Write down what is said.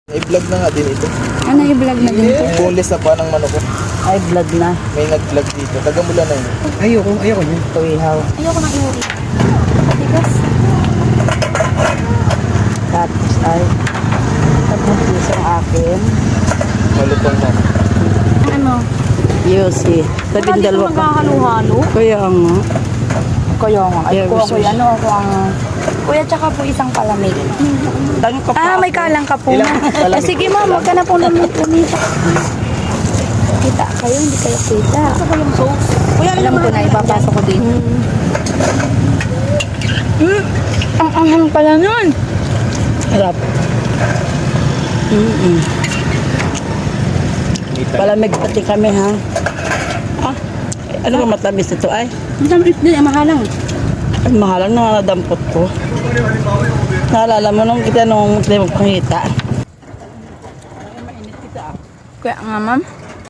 I-vlog na nga din ito. Ano yung vlog na din? Yung boneless na pa ng manok ko. Ay, vlog na. May nag-vlog dito. Taga-mula na yun. Ayoko yun. Tuwihaw. Ayoko ng iuri. Tigas. Tapos ay 3 piso ang akin. Malutong na. Ano? Yosi. Baka di ko magkakalo-halo. Kaya nga. Kaya nga. Ay, Yeah, kuha ko gusto- yan. Ano ako ang... Kuya, tsaka po isang palamig. Dami ko pa. May kalang ka po. Ilang palamig? Sige ma'am, huwag ka na po lumita. Kita kayo, hindi kayo kita. Ito ba yung sauce? Kuya, alam ko na, ipapasok ko din. Ang anghang pala nun. Harap. Palamig pati kami ha. Ah, ano ka matamis ito ay? Ang tamis din, mahalang. Ay, mahalang na nadampot ko. Naalala mo nung kita nung hindi mo pangita. Kaya nga ma'am.